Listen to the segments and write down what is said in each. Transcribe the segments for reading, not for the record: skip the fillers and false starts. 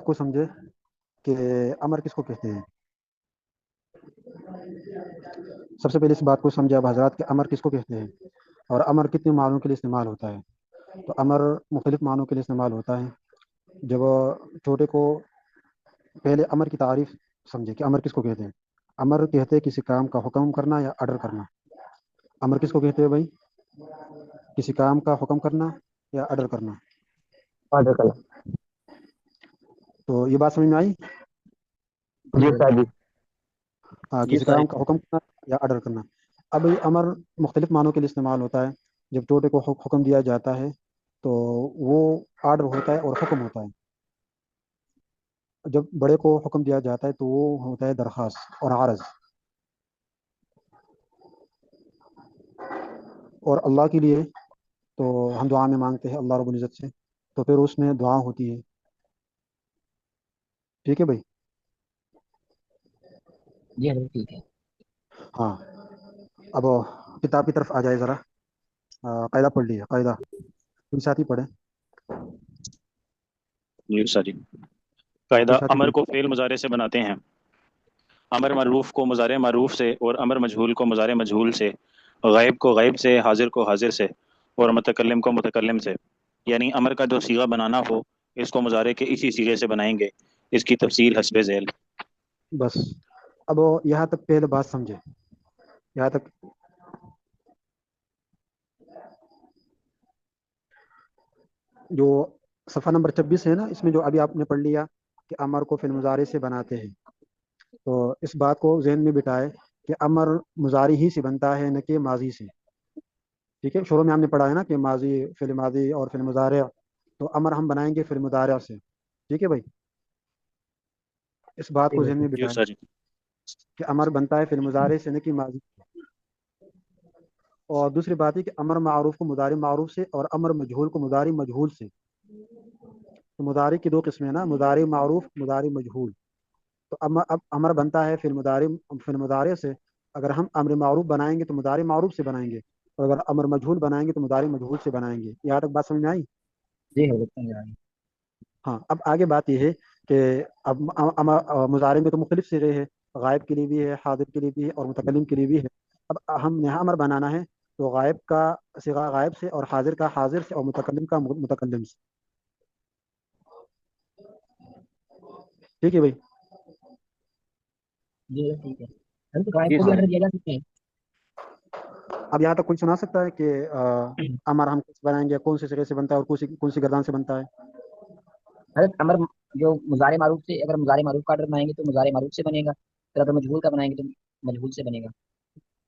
بات کو سمجھے کہ امر کس کو کہتے ہیں. سب سے پہلے اس بات کو سمجھے اب حضرات کہ امر کس کو کہتے ہیں اور امر کتنے معنوں کے لیے استعمال ہوتا ہے. تو امر مختلف معنوں کے لیے استعمال ہوتا ہے. جب چھوٹے کو پہلے امر کی تعریف سمجھے کہ امر کس کو کہتے ہیں. امر کہتے ہیں کسی کام کا حکم کرنا یا آرڈر کرنا. امر کس کو کہتے ہیں بھائی؟ کسی کام کا حکم کرنا یا آرڈر کرنا. آرڈر کرنا. تو یہ بات سمجھ میں آئی؟ جی سر جی. ہاں، جی کسی سر. کام کا حکم کرنا یا آرڈر کرنا. اب یہ امر مختلف معنوں کے لیے استعمال ہوتا ہے. جب چھوٹے کو حکم دیا جاتا ہے تو وہ آرڈر ہوتا ہے اور حکم ہوتا ہے. جب بڑے کو حکم دیا جاتا ہے تو وہ ہوتا ہے درخواست اور عرض. اور اللہ کے لیے تو ہم دعا میں مانگتے ہیں اللہ رب العزت سے، تو پھر اس میں دعا ہوتی ہے. ٹھیک ہے بھائی؟ جی حضرت ٹھیک ہے. ہاں، اب کتاب کی طرف آ جائے ذرا. قاعدہ پڑھ لیے، قاعدہ کوئی ساتھی پڑھے. جی سر جی. کوئی قاعدہ ساتھی امر پڑھے. کو فعل مضارع سے بناتے ہیں. امر معروف کو مضارع معروف سے، اور امر مجہول کو مضارع مجہول سے، غائب کو غائب سے، حاضر کو حاضر سے، اور متکلم کو متکلم سے. یعنی امر کا جو صیغہ بنانا ہو اس کو مضارع کے اسی صیغے سے بنائیں گے. اس کی تفصیل حسب ذیل. بس اب یہاں تک پہلے بات سمجھے. یہاں تک جو صفحہ نمبر 26 ہے نا، اس میں جو ابھی آپ نے پڑھ لیا کہ امر کو فعل مضارع سے بناتے ہیں، تو اس بات کو ذہن میں بٹھائے کہ امر مضارع ہی سے بنتا ہے نہ کہ ماضی سے. ٹھیک ہے، شروع میں ہم نے پڑھا ہے نا کہ ماضی، فعل ماضی اور فعل مضارع. تو امر ہم بنائیں گے فعل مضارع سے. ٹھیک ہے بھائی؟ اس بات کو ذہن میں جی بٹھائے سر جی. کہ امر بنتا ہے فعل مضارع سے نہ کہ ماضی. اور دوسری بات ہے کہ امر معروف کو مضارع معروف سے اور امر مجہول کو مضارع مجہول سے. تو مضارع کی دو قسمیں ہیں نا، مضارع معروف، مضارع مجہول. تو اب امر بنتا ہے فعل مضارع سے. اگر ہم امر معروف بنائیں گے تو مضارع معروف سے بنائیں گے، اور اگر امر مجہول بنائیں گے تو مضارع مجہول سے بنائیں گے. یہاں تک بات سمجھ میں آئی؟ جی حضرت سمجھ آئی. ہاں، اب آگے بات یہ ہے کہ اب مضارع میں تو مختلف صیغے ہیں. غائب کے لیے بھی ہے، حاضر کے لیے بھی ہے، اور متکلم کے لیے بھی ہے. اب ہم یہاں امر بنانا ہے تو غائب کا صیغہ غائب سے، اور حاضر کا حاضر سے، اور متکلم کا متکلم سے. ٹھیک ہے بھائی؟ جی حضرت ٹھیک ہے. حضرت غائب جی کو بھی ہاں، سر. آرڈر دیا جا سکتا ہے. اب یہاں تک کوئی سنا سکتا ہے کہ امر ہم کیسے بنائیں گے، کون سے صیغے سے بنتا ہے اور کون سی گردان سے بنتا ہے؟ حضرت امر جو مضارع معروف سے، اگر مضارع معروف کا آرڈر بنائیں گے تو مضارع معروف سے بنے گا. پھر اگر مجہول کا بنائیں گے تو مجہول سے بنے گا.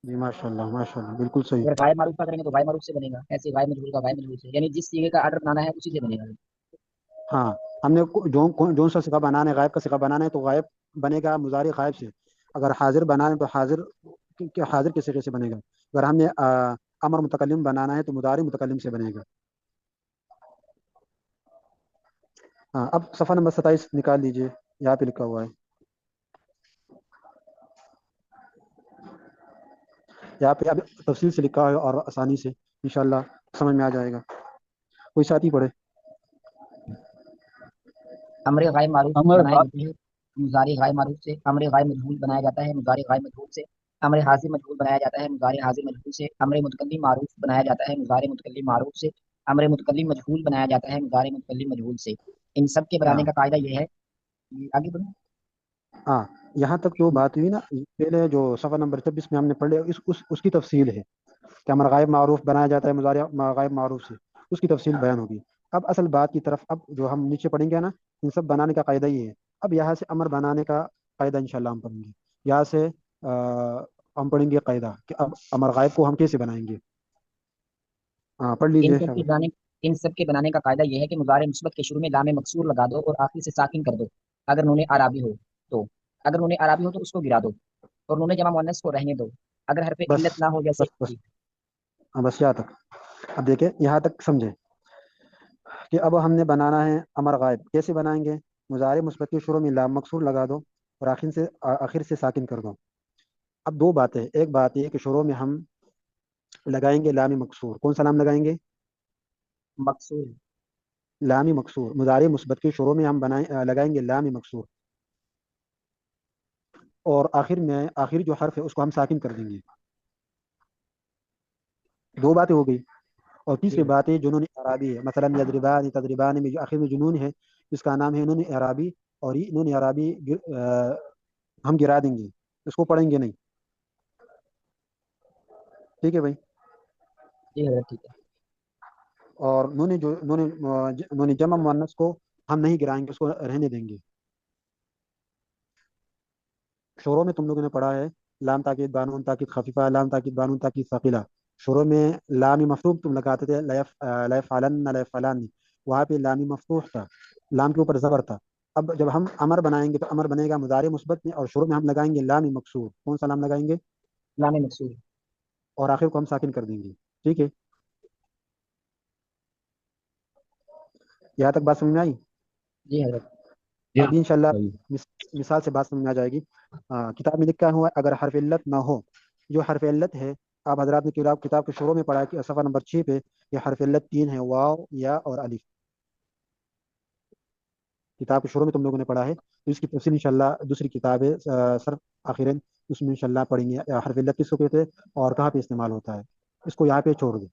جی ماشاء اللہ، ماشاء اللہ، بالکل صحیح. اگر غائب معروف کا کریں گے تو غائب معروف سے بنے گا. ایسے غائب مجہول کا غائب مجہول سے، یعنی جس صیغے کا آرڈر بنانا ہے اسی سے بنے گا. ہاں، ہم نے جو سا صیغہ بنانا ہے، غائب کا صیغہ بنانا ہے تو غائب بنے گا مضارع غائب سے. اگر حاضر بنانا ہے تو حاضر کے صیغے سے بنے گا. اگر ہم نے امر متکلم بنانا ہے تو مضارع متکلم سے بنے گا. ہاں، اب صفحہ نمبر 27 نکال لیجئے، یہاں پہ لکھا ہوا ہے. یہاں پہ اب تفصیل سے لکھا ہے اور آسانی سے انشاءاللہ سمجھ میں آ جائے گا. کوئی ساتھی پڑھے. امر غائب معروف امر بنائے جاتے ہیں مضارع غائب معروف سے. امر غائب مجہول بنایا جاتا ہے مضارع غائب مجہول سے. امر حاضر مجہول بنایا جاتا ہے مضارع حاضر مجہول سے. امر متکلم معروف بنایا جاتا ہے مضارع متکلم معروف سے. امر متکلم مجہول بنایا جاتا ہے مضارع متکلم مجہول سے. ان سب کے ہاں بنانے کا قاعدہ یہ ہے. آگے بڑھیں. ہاں، یہاں تک جو بات ہوئی نا، پہلے جو صفحہ نمبر 26 میں ہم نے پڑھ لیا، اس کی تفصیل ہے کہ امر غائب معروف بنایا جاتا ہے مضارع غائب معروف سے. اس کی تفصیل بیان ہوگی. اب اصل بات کی طرف، اب جو ہم نیچے پڑھیں گے نا، ان سب بنانے کا قاعدہ یہ ہے. اب یہاں سے امر بنانے کا قاعدہ انشاءاللہ ہم پڑھیں گے. یہاں سے ہم پڑھیں گے قاعدہ کہ اب امر غائب کو ہم کیسے بنائیں گے. ہاں، پڑھ ان لیجئے سب کے شاباش. بنانے ان سب کے بنانے کا قاعدہ یہ ہے کہ مضارع مثبت کے شروع میں لام مکسور لگا دو اور آخر سے ساکن کر دو. اگر نون عربی ہو تو اگر نون عربی ہو تو اس کو گرا دو اور نون جمع مؤنث کو رہنے دو. اگر حرف بس علت نہ ہو جیسے بس بس ہاں، بس یہاں تک. اب دیکھیں یہاں تک سمجھیں کہ اب ہم نے بنانا ہے امر غائب. کیسے بنائیں گے؟ مضارع مثبت کے شروع میں لام مکسور لگا دو اور آخر سے ساکن کر دو. اب دو باتیں، ایک بات یہ کہ شروع میں ہم لگائیں گے لام مکسور. کون سا لام لگائیں گے؟ مکسور लामी मकसूर, मुजारे मुस्बत के शुरू में हम लगाएंगे लामी मकसूर, और आखिर जो हर्फ है उसको हम साकिन कर देंगे। दो बातें हो गई। और तीसरी जी बात है जुनून अराबी है, मसलन यदरिबान तदरिबान में जो आखिर में जुनून है इसका नाम है नून अराबी, और ये नून अराबी हम गिरा देंगे, इसको पढ़ेंगे नहीं। ठीक है भाई। जी हजरत ठीक है। और नून जमा मुअन्नस को हम नहीं गिराएंगे, उसको रहने देंगे। शुरू में तुम लोगों ने पढ़ा है लाम ताकीद बानून ताकीद खफीफा, लाम ताकीद बानून ताकीद सकीला। शुरू में लामी मफरूम तुम लगाते थे, लयफ़अलन लयफ़अलानी, वहाँ पे लामी मफरूह था, लाम के ऊपर जबर था। अब जब हम अमर बनाएंगे तो अमर बनेगा मुदारे मुस्बत में, और शुरू में हम लगाएंगे लामी मकसूर। कौन सा लाम लगाएंगे? लामे मकसूर। और आखिर को हम साकिन कर देंगे। ठीक है, यहाँ तक बात समझ में आई? जी हजरत। अभी इंशाल्लाह मिसाल से बात समझ में आ जाएगी। किताब में लिखा हुआ है अगर हरफ इल्लत ना हो, जो हरफ इल्लत है, आप हजरात ने किताब के शुरू में पढ़ा है कि सफ़ा नंबर 6 पे ये हरफ इल्लत 3 है, वाव या और अलिफ। किताब के शुरू में तुम लोगों ने पढ़ा है, तो इसकी तफसील इंशाल्लाह दूसरी किताब है सर आखिरन, उसमें इंशाल्लाह पढ़ेंगे हरफ इल्लत किसको कहते हैं और कहाँ पे इस्तेमाल होता है। इसको यहाँ पे छोड़ दो।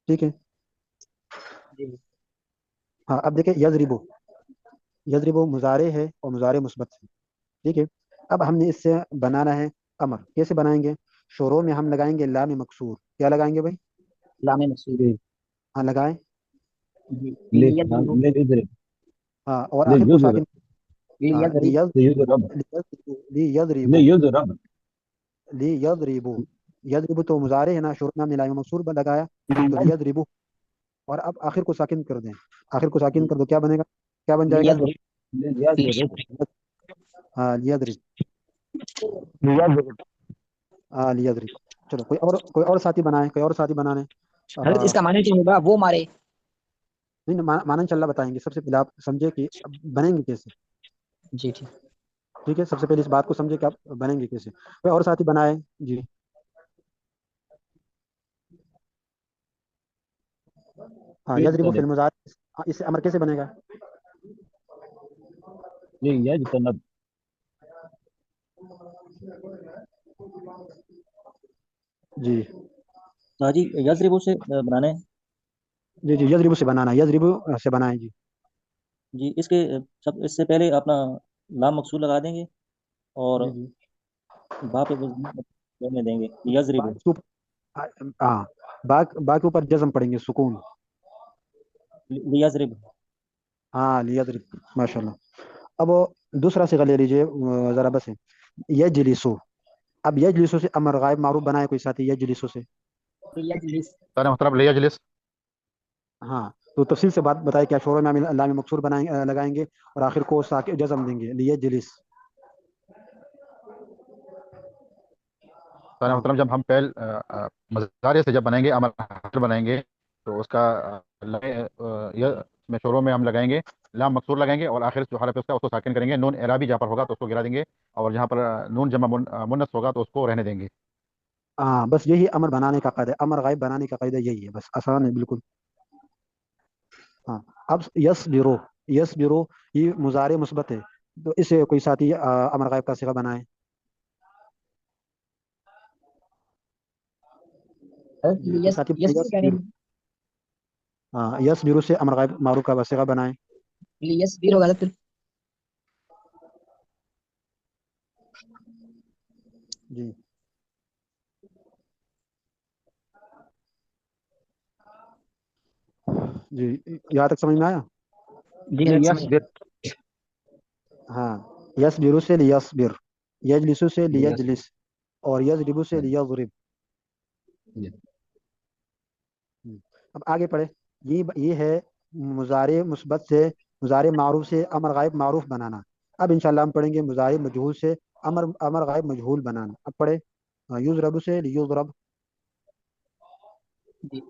ठीक है। जी हाँ, अब देखिए यजरिबो, यजरिबो मुजारे है और मुजारे मुस्बत है। ठीक है। अब हमने इससे बनाना है अमर। कैसे बनाएंगे? शुरू में हम लगाएंगे लाम मकसूर। क्या लगाएंगे भाई? लामे मकसूर। हाँ लगाएं। जी हाँ लियज़रिबु। हाँ, और ले आखिर को युज़र साकिन। हाँ, लियज़रिब। युज़रब ले लियज़रिबू, युज़रब लियज़रिबू। यज़रिबू तो मुजारे है ना, शुरू में हमने लाम मकसूर लगाया, तो लियज़रिबू। और अब आखिर को साकिन कर दें। आखिर को साकिन कर दो, क्या बनेगा? क्या बन जाएगा? लियज़रिब। ले याज़रिब हाँ लियज़रिब। हाँ लियज़रिब। चलो कोई और साथी बनाए, कोई और साथी बनाने। हजरत आ, इसका माने क्या होगा? वो मारे। नहीं नहीं, माना इंशाल्लाह बताएंगे। सबसे पहले आप समझे कि अब बनेंगे कैसे। जी ठीक। ठीक है, सबसे पहले इस बात को समझे कि आप बनेंगे कैसे। कोई और साथी बनाए जी। हाँ यजरिबु फिल युज़तनब मुजारे, हाँ, इससे अमर कैसे बनेगा? ले यजतनब जी हाँ जी, यजरिबू से बनाना है। जी जी, यजरिबु से बनाना, यजरिबु से बनाए जी। जी, इसके सब इससे पहले अपना लाम मकसूर लगा देंगे और जी जी। बा पे रहने देंगे बाग यजरिबू। के ऊपर, हाँ, बाग के ऊपर जज्म पढ़ेंगे, सुकून। यजरिब। हाँ यजरिब, माशाल्लाह। अब दूसरा सिगा ले लीजिए जरा बस है, यजलिसु। अब यजलिसु से अमर गायब मारूफ बनाए कोई साथी, यजलिसु से। लियजलिस। सर मतलब ले जलिस। हाँ, तो तफसील से बात बताए क्या शोर में हम लाम मकसूर लगाएंगे और आखिर को साके जज्म देंगे, लियजलिस। सर हाँ मतलब जब हम पहल मज़ारे से जब बनेंगे अमल हर बनाएंगे तो उसका ये में शुरू में हम लगाएंगे लाम मकसूर लगाएंगे और आखिर जो हरफ है उसका उसको साकिन करेंगे। नून एराबी जहाँ पर होगा तो उसको गिरा देंगे, और जहाँ पर नून जमा मुन्नस होगा तो उसको रहने देंगे। हाँ, बस यही अमर बनाने का कायदा, अमर गायब बनाने का कायदा यही है, बस आसान है बिल्कुल। हाँ, अब यस बिरो, यस बिरो ये मुजारे मुस्बत है, तो इसे कोई साथी अमर गायब का सिगा बनाए जी। कोई यस साथी यस यस क्या बिरो। हाँ, यस बिरो से अमर गायब मारूफ का सिगा बनाए लियस भी होगा तो जी। जी, यहाँ तक समझ में आया? जी हजरत समझ गए। हाँ, यस बिरो से लियसबिर, यजलिसु से यस लियजलिस, और यजरिबु से लियजरिब। अब आगे पढ़े। ये है मुजारे मुस्बत से, मुजारे मारूफ से अमर गायब मारूफ बनाना। अब इंशाल्लाह हम पढ़ेंगे मुजारे मजहूल से अमर अमर गायब मजहूल बनाना। अब पढ़े यूज रबु से लियुज़रब। जी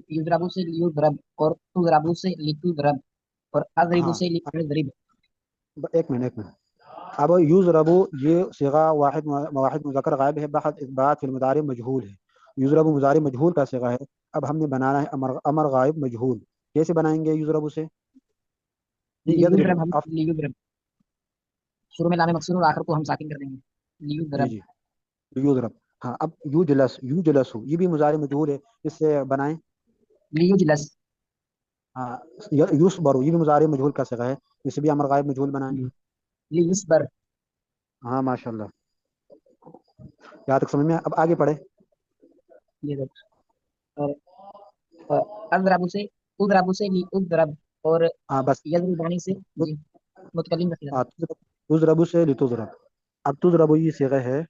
युद्राबु से लियुद्रब और तुद्राबु से लितुद्रब और अजरिबु हाँ, से लिअजरिब। एक मिनट। अब यूज रबु ये सिगा वाहिद मुज़क्कर गायब है, बहद इस्बात फिल मुजारे मजहूल है। यूज रबु मुजारे मजहूल का सिगा है। अब हमने बनाना है अमर अमर गायब मजहूल। कैसे बनाएंगे युजरबु से? लियुजरब यदरिबु हम आप लियुजरब शुरू में लामे मकसूर और आखिर को हम साकिन कर देंगे। जी लियुजरब जी युजरब। हाँ, अब युजलसु ये भी मुजारे मजहूल है, इससे बनाएं। लियुजलस हाँ, युसबरु ये भी मुजारे मजहूल का सिगा है, इसे भी अमर गायब मजहूल बनाएं। लियुसबर हाँ माशाल्लाह, यहाँ तक समझ में आया? अब आगे पढ़े। ये देख। और अज़रबु से उज़रबु से ली उज़रब और हाँ बस। यज़रिबानी से जी मुतकल्लिम का सिगा। तुजरबु से लितुजरब। अब तुजरबु ये सिगा है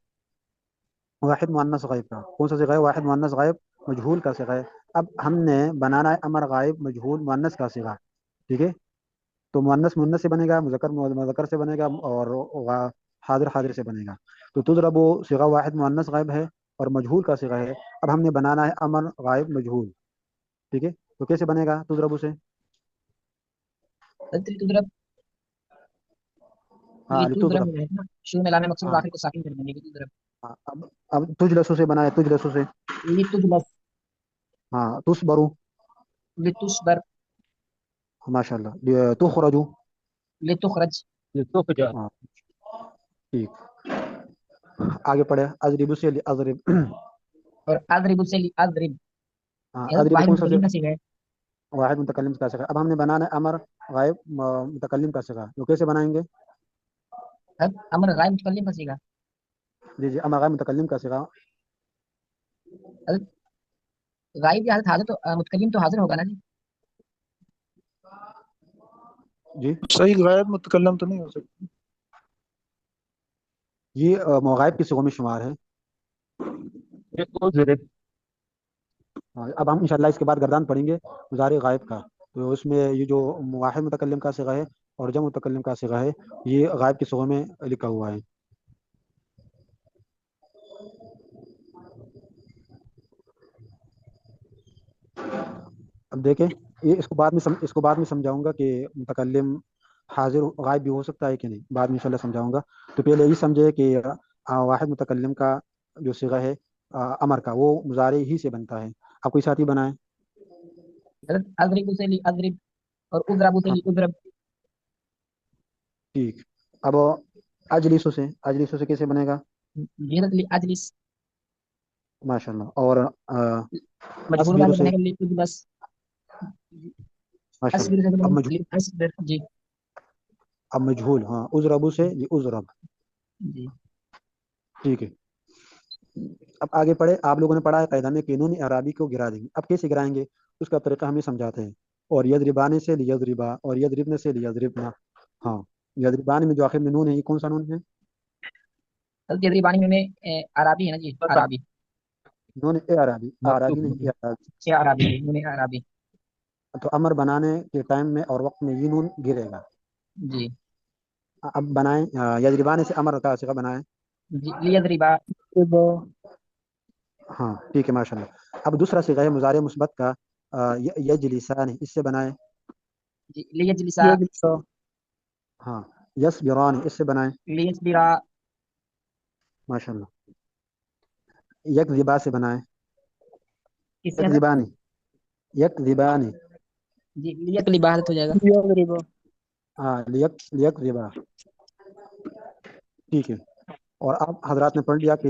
वाहिद मुअन्नस गायब का। कौन सा सिगा है? वाहिद मुअन्नस गायब मजहूल का सिगा है। अब हमने बनाना है अमर गायब मजहूल मुअन्नस का सिगा, ठीक है? तो मुअन्नस मुअन्नस से बनेगा, मुज़क्कर मुज़क्कर से बनेगा, और हाजिर हाजिर से बनेगा। तो तुजरबु सिगा वाहिद मुअन्नस गायब है और मजहूल का सिगा है। अब हमने बनाना है अमर गायब मजहूल, ठीक है? तो कैसे बनेगा तुजरबु से? लितुज़रब हाँ लितुजरब। लितुज़रब है ना, शुरू में लामे मकसूर और हाँ आखिर को साकिन कर देंगे। लितुज़रब हाँ, अब तुजलसु से बनाए, तुजलसु से। लितुजलस हाँ तुसबरु। लितुसबर माशाल्लाह, तुखरजु। लितुखरज ये तो कुछ हाँ ठीक, आगे पढ़े। अजरिबु से अजरिब। और अज़रिबु से ली अज़रिब। हाँ ये अजरिबु वाहिद कौन सा से? मुतकल्लिम का सिगा है। वाहिद मुतकल्लिम का सिगा। अब हमने बनाना है अमर गायब मुतकल्लिम का सिगा, तो कैसे बनाएंगे? अब अमर गायब मुतकल्लिम का सिगा। जी जी, अमर गायब मुतकल्लिम का सिगा। अब गायब की हालत हाजिर तो मुतकल्लिम तो हाजिर होगा ना जी। जी, सही गायब मुतकल्लम तो नहीं हो सकती। ये गायब के सिगों में शुमार है। ये तो जरे हाँ, अब हम इंशाल्लाह इसके बाद गर्दान पढ़ेंगे मुजारे गायब का। तो उसमें ये जो वाहिद मुतकल्लिम का सिगा है और जम मुतकल्लिम का सिगा है, ये गायब के सिगों में लिखा हुआ है। अब देखें, ये इसको बाद में समझाऊंगा कि मुतकल्लिम हाजिर गायब भी हो सकता है कि नहीं, बाद में इंशाल्लाह समझाऊंगा। तो पहले ये समझे कि वाहिद मुतकल्लिम का जो सिगा है अमर का, वो मुजारे ही से बनता है। आप कोई साथी बनाए। अज़रिबु से ली अज़रिब और उज़रबु से हाँ ली उज़रब। ठीक। अब अजलिसु से कैसे बनेगा? जीरत ली अजलिस माशाल्लाह। और मजबूर असबिरु वाले से? बनेगा ली उजलस। माशाल्लाह। अस्बिर से अब बनेगा ली मजहूल। अस्बिर जी अब मजहूल, हाँ उजरबु से ये उजरब, जी। ठीक है। अब आगे पढ़े। आप लोगों ने पढ़ा है कायदा में कि नून अराबी को गिरा देंगे। अब कैसे गिराएंगे उसका तरीका हमें समझाते हैं। और यदरिबाने से लियदरिबा और यदरिबने से लियदरिबना। हाँ, यदरिबाने में जो आखिर में नून है, ये कौन सा नून है? जदरी बानी में अराबी है ना जी, अराबी नून ए अराबी, अराबी नहीं ए अराबी। से अराबी जी, नून अराबी तो अमर बनाने के टाइम में और वक्त में ये नून गिरेगा। जी अब बनाएं, यदरिबाने से अमर का सिगा बनाएं। जी। लियदरिबा हाँ ठीक है माशाल्लाह। अब दूसरा सिगा है मुजारे मुस्बत का, यजलिसान, इससे बनाएं। जी। लियजलिसा ये जलसा हाँ, यसबिरान, इससे बनाएं। लियसबिरा माशाल्लाह। यकज़िबा से बनाएं। किससे है सर? यकज़िबानी, यकज़िबानी। जी लियकलिबा हालत हो जाएगा। ये गरीबा हाँ लियकज़िबा, ठीक है। और अब हजरात ने पढ़ लिया कि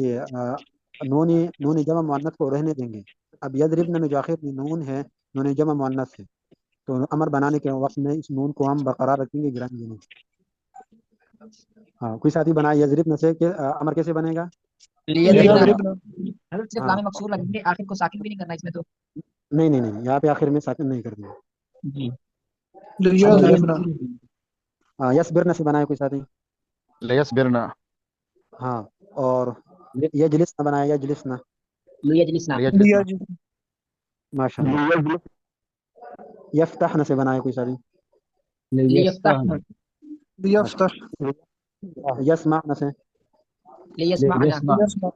नूनी नूनी जमा मुअन्नस को रहने देंगे। अब यदरिबन में जो आखिर में नून है, नूनी जमा मुअन्नस है, तो अमर बनाने के वक्त में इस नून को हम बरकरार रखेंगे, गिराएंगे नहीं। हाँ, कोई साथी बनाए यजरिबन से कि अमर कैसे बनेगा? ये लियदरिबना गरीबना हजरत सिर्फ हाँ लामे मकसूर लगेंगे, आखिर को साकिन भी नहीं करना इसमें तो। नहीं नहीं नहीं, यहाँ पे आखिर में साकिन नहीं कर दिया। जी ये अब गरीबना यसबिरन से बनाए कोई साथी। लयस बिरना। हाँ, और यजलिस ना बनाए, यजलिस ना। लियजलिसना लिया लियजलिसना। जी माशाल्लाह। यफ्तहन से बनाए कोई साथी। लियफ्तहना लिया फतह माशाल्लाह। यस्माअन से। लियस्माअना यस्मा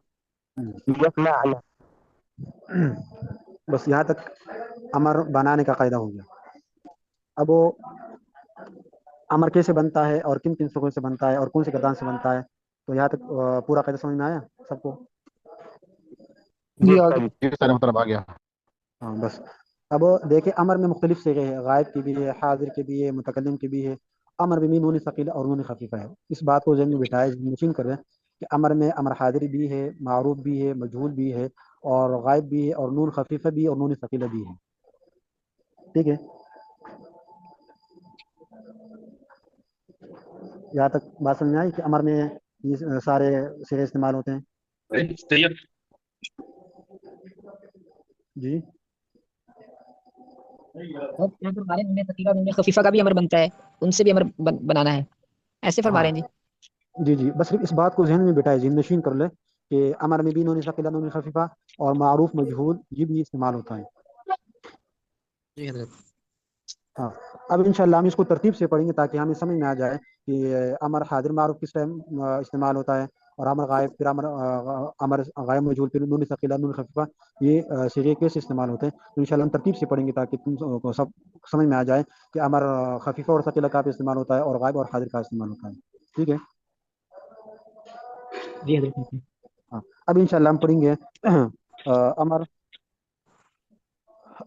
बस यहाँ तक अमर बनाने का कायदा हो गया। अब वो अमर कैसे बनता है और किन किन सुकून से बनता है और कौन से गर्दान से बनता है, तो यहाँ तक पूरा कायदा समझ में आया सबको? जी आगे ये सारे मतलब आ गया। हाँ बस। अब देखिए अमर में मुख्तलिफ सिगे हैं, गायब की भी है, हाजिर की भी है, मुतकल्लिम की भी है। अमर में भी नून सकीला और नून खफीफा है। इस बात को जहन में बिठाए, नशीन कर रहे हैं कि अमर में अमर हाजिर भी है, मारूफ भी है, मजहूल भी है, और गायब भी है, और नून खफीफा भी है, और नून सकीला भी है। ठीक है, यहाँ तक बात समझ में आई कि अमर में ये सारे सिगे इस्तेमाल होते हैं। जी और यहाँ पर हमारे नून सकीला नून खफीफा का भी अमर बनता है, उनसे भी अमर बनाना है, ऐसे फरमा हाँ रहे हैं जी। जी जी, बस सिर्फ इस बात को जहन में बिठाए, जहन नशीन कर ले कि अमर में भी नून सकीला नून खफीफा और मारूफ मजहूल ये भी इस्तेमाल होता है। जी हजरत। हाँ, अब इंशाल्लाह हम इसको तरतीब से पढ़ेंगे ताकि हमें समझ में आ जाए कि अमर हाजिर मारूफ किस टाइम इस्तेमाल होता है, और अमर गायब, फिर अमर गायब मजहूल, फिर नून सकीला नून खफीफा, ये सिगे कैसे इस्तेमाल होते हैं। तो इंशाल्लाह हम तरतीब से पढ़ेंगे ताकि तुम को सब समझ में आ जाए कि अमर खफीफा और सकीला का इस्तेमाल होता है, और गायब और हाजिर का इस्तेमाल होता है। ठीक है। जी हजरत। हाँ, अब इंशाल्लाह हम पढ़ेंगे अमर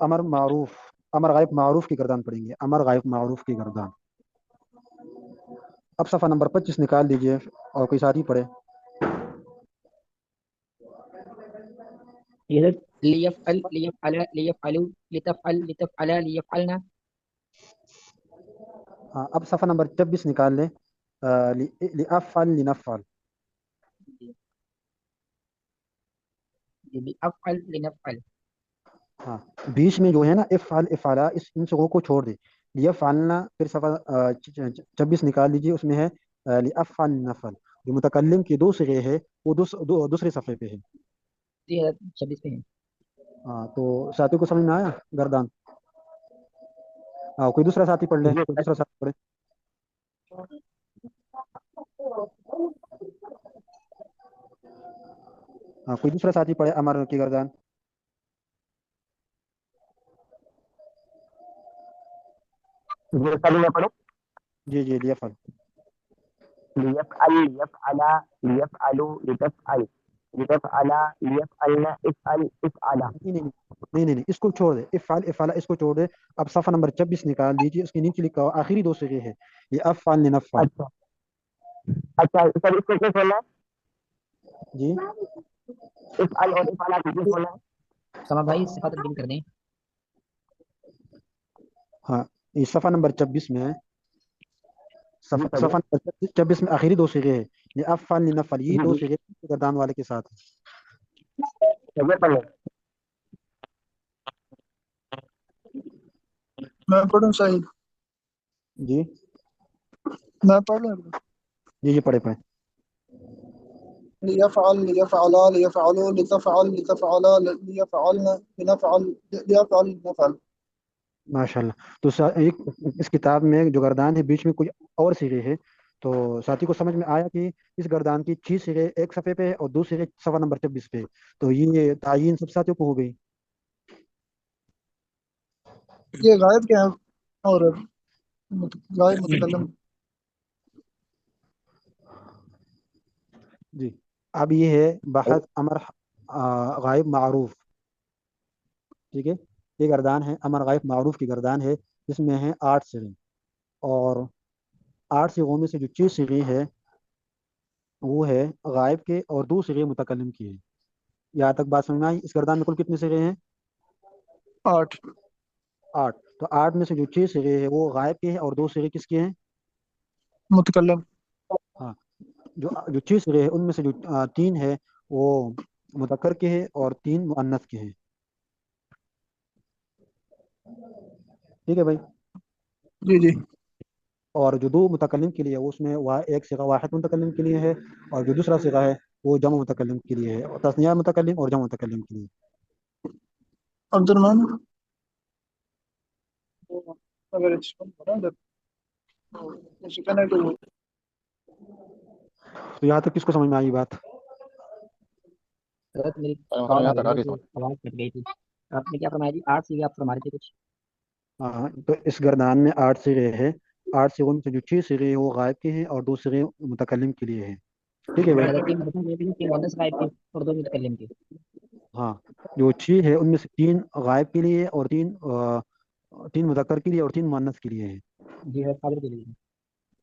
अमर मारूफ, अमर गायब मारूफ की गर्दान पढ़ेंगे, अमर गायब मारूफ की गर्दान। अब सफ़ा नंबर 25 निकाल दीजिए और कोई साथी पढ़े। जी हजरत। लियफ़अल लियफ़अला लियफ़अलू लितफ़अल लितफ़अला लियफ़अलना। हाँ, अब सफ़ा नंबर 26 निकाल लें। लिअफ़अल लिनफ़अल। जी लिअफ़अल लिनफ़अल। हाँ, बीच में जो है ना इफ़अल इफ़अला, इस इन सबों को छोड़ दे। लियफ़अलना, फिर सफ़ा 26 निकाल लीजिए, उसमें है लिअफ़अल लिनफ़अल। जो मुतकल्लिम की दो सिगे है वो दूसरे सफ़े पे है। जी हजरत 26 पे है। हाँ, तो साथी को समझ में आया गर्दान। हाँ, कोई दूसरा साथी पढ़ ले, ये कोई दूसरा साथी पढ़े। हाँ, कोई दूसरा साथी पढ़े अमर की गर्दान। सारी मैं पढ़ूं। जी जी, लियफ़अल। लियफ़अल लियफ़अला लियफ़अलू लितफ़अल लितफ़अला लियफ़अलना इफ़अल इफ़अला। नहीं नहीं नहीं नहीं नहीं, इसको छोड़ दे, इफ़अल इफ़अला इसको छोड़ दे। अब सफ़ा नंबर 26 निकाल दीजिए, उसके नीचे लिखा हुआ आखिरी दो सिगे है, ये अफ़अल लिनफ़अल। अच्छा अच्छा, सर इसको क्या बोलना जी है? इफ़अल और इफ़अला को क्या बोलना है? समा भाई सिफा तब्दील कर दें। हाँ, ये सफ़ा नंबर 26 में है। जी सफ़ा पढ़िए। नंबर 26 में आखिरी दो सिगे है, ये अफ़अल लिनफ़अल, ये जी दो जी, सिगे गर्दान वाले के साथ है। ये पढ़िए। मैं पढ़ूं सही? जी मैं पढ़ लूं? जी जी, पढ़े पढ़े। लियफ़अल लियफ़अला लियफ़अलू लितफ़अल लितफ़अला लियफ़अलना लिनफ़अल लियफ़अल लिनफ़अल। माशाल्लाह। तो इस किताब में जो गर्दान है बीच में कोई और सिगे है, तो साथी को समझ में आया कि इस गर्दान की 6 सिगे एक सफ़े पे है और 2 सिगे सफ़ा नंबर 26 पे है। तो ये तायीन सब साथियों को हो गई। ये गायब क्या है? और गायब मुतकल्लम। जी, अब ये है बहस अमर गायब मारूफ। ठीक है, ये गर्दान है अमर गायब मारूफ की गर्दान है, जिसमें है 8 सिगे, और 8 सिगों में से जो 6 सिगे है वो है गायब के, और 2 सिगे मुतकल्लिम की है। यहाँ तक बात समझ में आई। इस गर्दान में कुल कितने सिगे हैं? 8। 8। तो 8 में से जो 6 सिगे है वो गायब के हैं, और 2 सिगे किसके हैं? मुतकल्लम। हाँ, जो जो 6 सिगे है उनमें से जो 3 है वो मुतक्कर के हैं, और 3 मुअन्नस के हैं। ठीक है भाई। जी जी। और जो 2 मुतकल्लिम के लिए है, वो उसमें वह एक सिगा वाहिद मुतकल्लिम के लिए है, और जो दूसरा सिगा है वो जमा मुतकल्लिम के लिए है, और तस्निया मुतकल्लिम और जमा मुतकल्लिम के लिए। अब्दुलरहमान, अगर इसको बना दे तो उसे कहना कि वो तो यहाँ तक किसको समझ में आई बात? हजरत मेरी समझ कॉल आ यहाँ तक गई आ है गई तो समझ। आवाज कट गई थी। आपने क्या फरमाया जी? 8 सीधे आप फरमा रहे थे कुछ। हाँ, तो इस गर्दान में 8 सिगे है। 8 सिगों में से जो 6 सिगे हैं वो गायब के हैं, और 2 सिगे मुतकल्लिम के लिए है। ठीक है जी भाई। हजरत, 3 मुतकल्लिम के, 3 मुअन्नस गायब के और 2 मुतकल्लिम के। हाँ, जो 6 है उनमें से 3 गायब के लिए और 3 मुज़क्कर के लिए और 3 मुअन्नस के लिए हैं। जी हज़रत कादिर के लिए।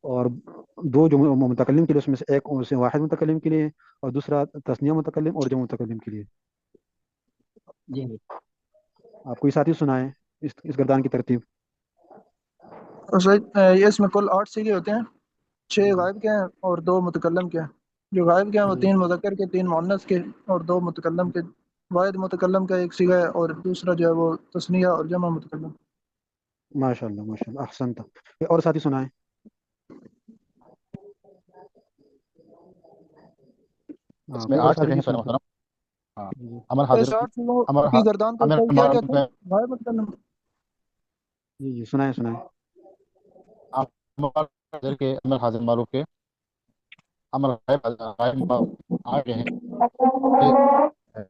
और 2 जो मुतकल्लिम के लिए, उसमें से एक उसमें वाहिद मुतकल्लिम के लिए और दूसरा तस्निया मुतकल्लिम और जम मुतकल्लिम के लिए। जी हज़रत। आप कोई साथी सुनाए इस गर्दान की तरतीब। और सही ये इसमें कुल 8 सीगे होते हैं, 6 जी गायब के हैं और 2 मुतकल्लम के हैं। जो गायब के हैं वो जी 3 मुज़क्कर के, 3 मुअन्नस के और 2 मुतकल्लम के। वाहिद मुतकल्लम का एक सीगा है और दूसरा जो है वो तस्निया और जमा मुतकल्लम। माशाल्लाह माशाल्लाह, अहसन था। और साथी सुनाए। हाँ, इसमें कोई और 8 साथी सीखे भी हैं सारे सुना मोहतरम। हाँ, जी अमर इस हाजिर 8 सीगों अमर की गर्दान को अमर सही क्या मारूफ कहते हैं? में गायब मुतकल्लम। जी जी, सुनाए सुनाए। अमर हाजिर के अमर हाजिर मारूफ के अमर गायब गायब 8 हैं। एक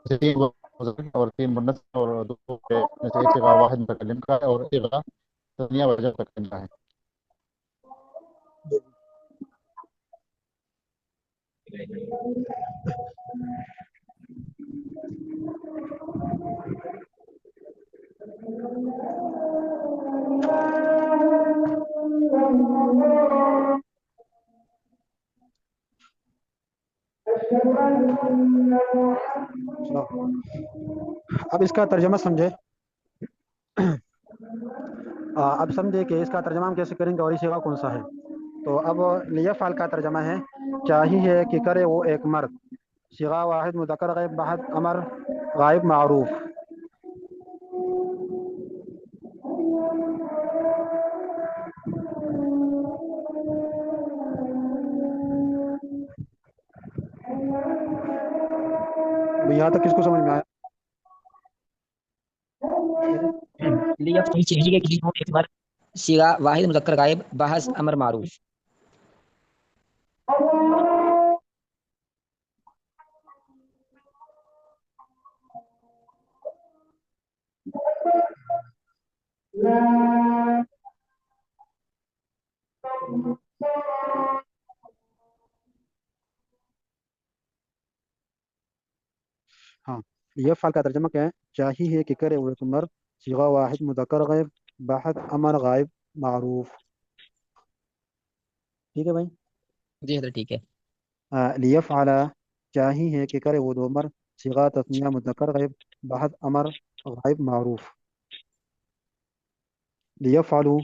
से 3 मुज़क्कर और 3 मुन्नस और 2 के में से एक सिगा वाहिद मुतकल्लिम का है और एक सिगा तस्निया व जम मुतकल्लिम का है। चलो, अब इसका तर्जमा समझे। अब समझे कि इसका तर्जमा हम कैसे करेंगे और ये सिगा कौन सा है। तो अब लियफ़अल का तर्जमा है, चाहिए कि करे वो एक मर्द। सिगा वाहिद मुज़क्कर गैब बहद अमर गायब मारूफ। अभी यहाँ तक किसको समझ में आया? लिया चाहिए कि हो एक बार सीगा वाहिद मुज़क्कर गायब बहस अमर मारूफ। हाँ, लियफ़अल का तर्जमा क्या है? चाहिए कि करे वो एक मर्द। सिगा वाहिद मुज़क्कर गैब बहद अमर गायब मारूफ। ठीक है भाई। जी हज़रत ठीक है। लियफ़अल चाहिए कि करे वो दो मर्द। सिगा तस्निया मुज़क्कर गैब बहद अमर गायब मारूफ। लियफ़अलु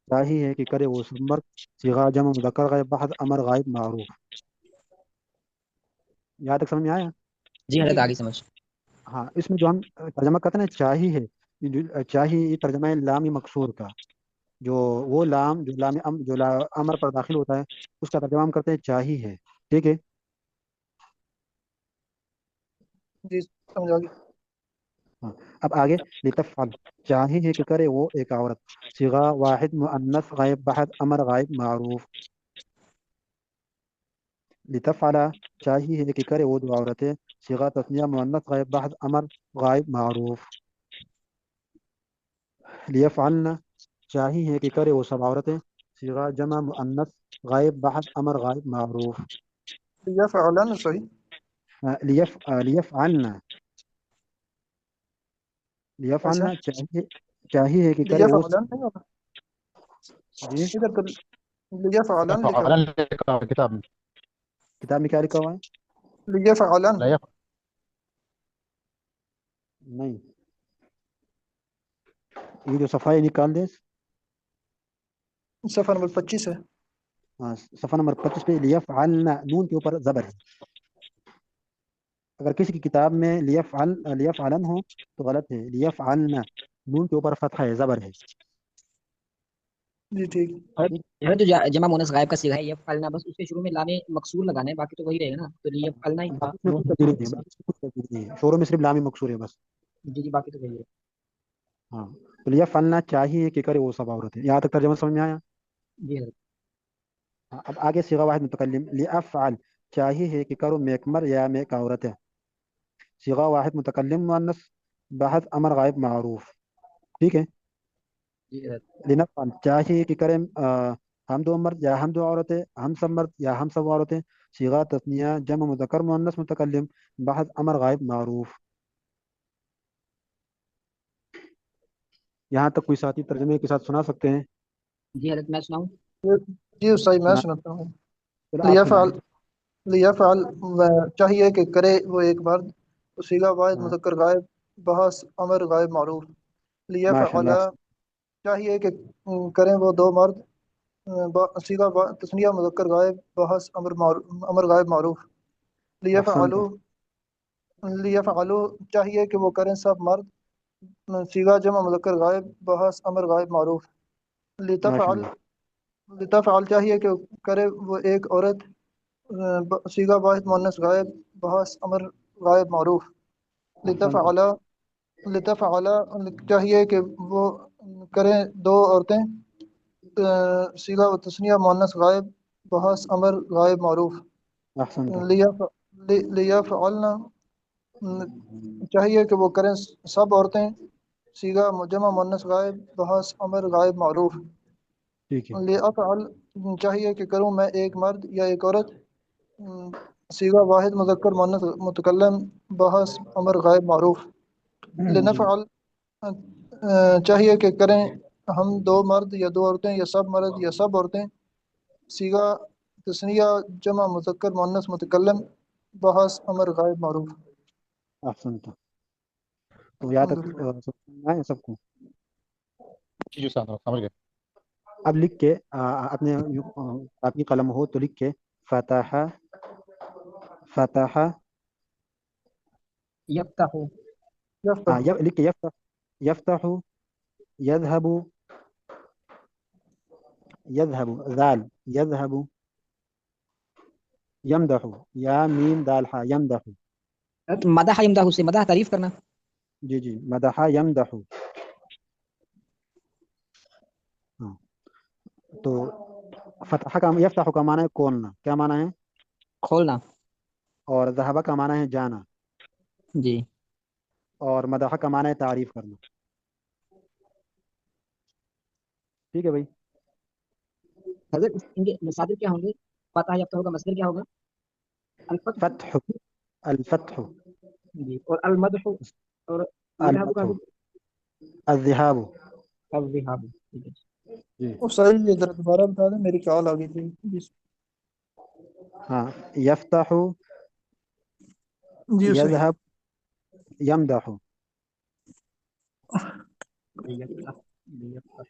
चाहिए कि करे वो सब मर्द। सिगा जमा मुज़क्कर गैब बहद अमर गायब मारूफ। यहाँ तक समझ में आया? जी हज़रत आगे समझ। हाँ, इसमें जो हम तर्जमा करते हैं चाहिए है, ये जो चाहिए ये तर्जमा है लाम मकसूर का। जो वो लाम जो अमर पर दाखिल होता है, उसका तर्जमा हम करते हैं चाहिए है। ठीक है। जी समझ आ गई। हाँ, अब आगे लितफ़अल चाहिए कि करे वो एक औरत। सिगा वाहिद मुअन्नस गायब बहद अमर गायब मारूफ। लितफ़अल चाहिए कि करे वो दो औरतें। सिगा तस्निया मुअन्नस गायब बहद अमर गायब मारूफ। लियफ़अलन चाहिए कि करे वो सब औरतें। सिगा जमा मुअन्नस गायब बहद अमर गायब मारूफ। लिया फ़अलन सही। लियफ़अलन अच्छा, लियफ़अलन चाहिए चाहिए कि करे लिया वो। फ़अलन नहीं होगा जी, इधर तो, लिया फ़अलन लिखा हुआ फ़अलन लिखा है किताब में। किताब में क्या लिखा हुआ है? है। लिया फ़अलन। ला यफ नहीं, ये जो सफ़ाई निकाल दे। सफ़र नंबर 25 है। हाँ, सफ़ा नंबर 25 पे लियफ़अलन नून के ऊपर ज़बर है। अगर किसी की किताब में लियफ़अलन हो तो गलत है। लियफ़अलन नून के ऊपर फतहा है, ज़बर है। जी ठीक। और ठीक। यह तो जमा मुनस गायब का सीगा है, ये फलना, बस उसके शुरू में लामे मकसूर लगाना है, बाकी तो वही रहेगा ना, तो ये फलना ही था बाकी इसमें नून कुछ के तब्दीली साथ नहीं है, इसमें। बाकी इसमें कुछ तब्दीली नहीं है, शोरों में सिर्फ लामी मकसूर है बस। जी जी, बाकी तो वही है। हाँ, तो लियफ़अलन चाहिए कि करे वो सब औरत है। यहाँ तक तर्जुमा समझ में आया? जी हज़रत। हाँ, अब आगे सिगा वाहिद मुतकल्लिम लिअफ़अल चाहिए है कि करो मैं एक मर्द या मैं एक औरत है। सिगा वाहिद मुतकल्लिम मुअन्नस बहद अमर गायब मारूफ। ठीक है। जी हज़रत। लिनफ़अल चाहिए कि करें हम दो मर्द या हम दो औरतें, हम सब मर्द या हम सब औरतें। सिगा तस्निया जम मुज़क्कर मुअन्नस मुतकल्लिम बहद अमर गायब मारूफ। यहाँ तक कोई साथी तर्जमे के साथ सुना सकते हैं? जी हजरत मैं सुनाऊँ? जी उस्ताद मैं सुना, सुनाता हूँ। चलो आप लियफ़अल सुनाइए। लियफ़अल चाहिए कि करे वो एक मर्द, सीगा वाहिद हाँ, मुज़क्कर गायब, बहस अमर गायब मारूफ। लियफ़अल माशाल्लाह। चाहिए कि करें वो दो मर्द, सीगा तस्निया मुज़क्कर गायब, बहस अमर गायब मारूफ। लियफ़अलु अहसनत। लियफ़अलु चाहिए कि वो करें सब मर्द, सीगा जमा मुज़क्कर गायब, बहस अमर गायब मारूफ। लितफ़अल माशाल्लाह। लितफ़अल चाहिए कि करे वो एक औरत, सीगा वाहिद मुअन्नस गायब, बहस अमर गायब मारूफ। अहसनत। लितफ़अला लितफ़अला चाहिए कि वो करें दो औरतें, सीगा व तस्निया मुअन्नस गायब, बहस अमर गायब मारूफ। अहसनत। लियफ़अलना चाहिए कि वो करें सब औरतें, सीगा जमा मुअन्नस गायब, बहस अमर गायब मारूफ। ठीक है। लिअफ़अल चाहिए कि करूँ मैं एक मर्द या एक औरत, सीगा वाहिद मुज़क्कर मुअन्नस मुतकल्लम, बहस अमर गायब मारूफ। जी। लिनफ़अल चाहिए कि करें हम दो मर्द या दो औरतें या सब मर्द या सब औरतें, सीगा तस्निया जमा मुज़क्कर मुअन्नस मुतकल्लम, बहस अमर गायब मारूफ। अहसनत। तो यहाँ तक अल्हम्दुलिल्लाह। समझना है सबको? जी जी समझ गए। अब लिख के अपने आपकी कलम हो तो लिख के फतह, फतह, यफ्तहु। यफ्तह लिख के यफ्तह, यफ्तहु, यذهबु, यذهबु, दाल, यذهबु, यमदहु, या मीम दाल हा, यमदहु। मदह यमदहु से मदह तारीफ करना। जी जी, मदहा यमदहु। हाँ, तो फतह का, यफ्तहु का माना है खोलना, क्या माना है? खोलना। और ज़हबा का माना है जाना। जी और मदहा का माना है तारीफ करना। ठीक है भाई। हजरत इनके मसादिर क्या होंगे? फतह यफ्तहु का मसदर क्या होगा? अल-फत्ह। फतह, अल-फतह, जी और अल-मदह और मदह का अल-मदह, अज़्ज़िहाब। अज़्ज़िहाब। ठीक है। जी। वो सही है, जरा दोबारा बता दें, मेरी कॉल आ गई थी जी। हाँ, यफ्तहु, जी सही। यज़हब, यमदहु। लियफ्तह, लियफ्तह,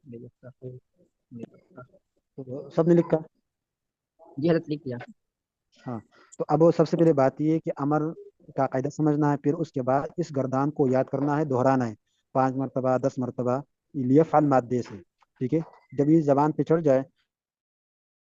लियफ्तहु, लियफ्तह। तो सबने लिखा? जी हजरत लिख दिया। हाँ, तो अब वो सबसे पहले बात ये है कि अमर का कायदा समझना है, फिर उसके बाद इस गर्दान को याद करना है, दोहराना है 5 मरतबा 10 मरतबा, लिए फाल मादे से। ठीक है, जब ये जबान पे चढ़ जाए